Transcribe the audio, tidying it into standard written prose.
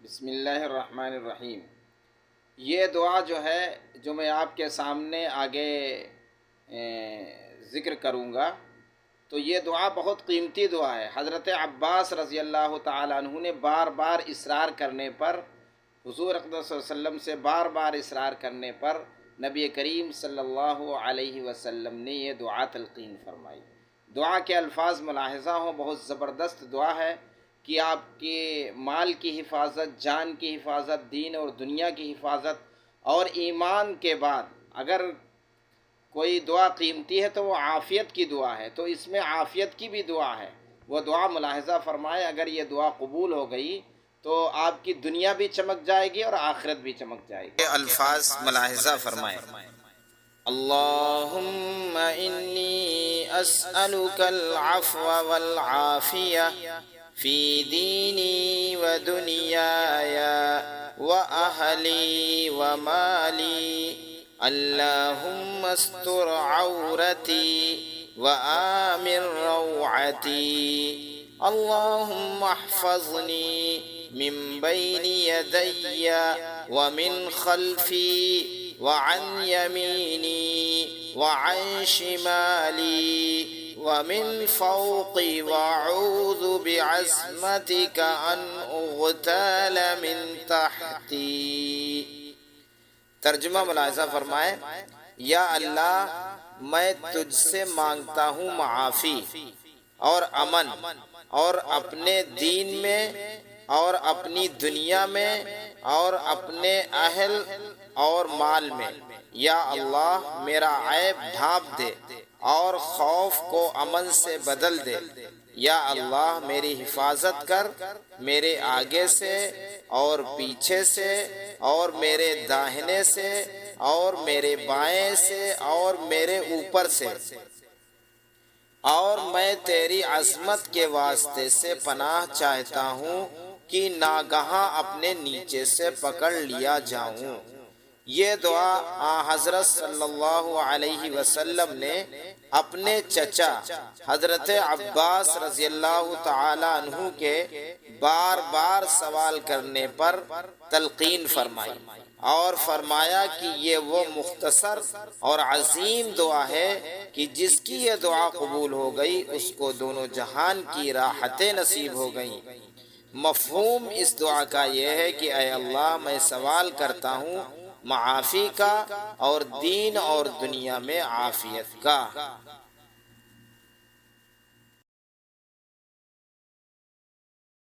بسم اللہ الرحمن الرحیم۔ یہ دعا جو ہے جو میں آپ کے سامنے آگے ذکر کروں گا، تو یہ دعا بہت قیمتی دعا ہے۔ حضرت عباس رضی اللہ تعالیٰ عنہ نے بار بار اصرار کرنے پر، حضور اقدس صلی اللہ علیہ وسلم سے بار بار اصرار کرنے پر نبی کریم صلی اللہ علیہ وسلم نے یہ دعا تلقین فرمائی۔ دعا کے الفاظ ملاحظہ ہوں، بہت زبردست دعا ہے کہ آپ کے مال کی حفاظت، جان کی حفاظت، دین اور دنیا کی حفاظت، اور ایمان کے بعد اگر کوئی دعا قیمتی ہے تو وہ عافیت کی دعا ہے، تو اس میں عافیت کی بھی دعا ہے۔ وہ دعا ملاحظہ فرمائے، اگر یہ دعا قبول ہو گئی تو آپ کی دنیا بھی چمک جائے گی اور آخرت بھی چمک جائے گی۔ یہ الفاظ ملاحظہ فرمائے: اللہم انی اسألک العفو والعافیہ فی دینی و دنیای و اہلی و مالی، اللہم استر عورتی و آمن روعتی، اللہم احفظنی من بین یدی و من خلفی وعن يميني وعن شمالي ومن فوقي، وأعوذ بعظمتك أن أغتال من تحتي۔ ترجمہ ملاحظہ فرمائے: یا اللہ، میں تجھ سے مانگتا ہوں معافی اور امن، اور اپنے دین میں اور اپنی دنیا میں اور اپنے اہل اور مال میں۔ یا اللہ، میرا عیب ڈھانپ دے اور خوف کو امن سے بدل دے۔ یا اللہ، میری حفاظت کر، میرے آگے سے اور پیچھے سے اور میرے داہنے سے اور میرے بائیں سے اور میرے اوپر سے، اور میں تیری عظمت کے واسطے سے پناہ چاہتا ہوں کہ ناگہاں اپنے نیچے سے پکڑ لیا جاؤں۔ یہ دعا آن حضرت صلی اللہ علیہ وسلم نے اپنے چچا حضرت عباس رضی اللہ تعالی عنہ کے بار بار سوال کرنے پر تلقین فرمائی، اور فرمایا کہ یہ وہ مختصر اور عظیم دعا ہے کہ جس کی یہ دعا قبول ہو گئی اس کو دونوں جہان کی راحتیں نصیب ہو گئیں۔ مفہوم اس دعا کا یہ ہے کہ اے اللہ، میں سوال کرتا ہوں معافی کا اور دین اور دنیا میں عافیت کا۔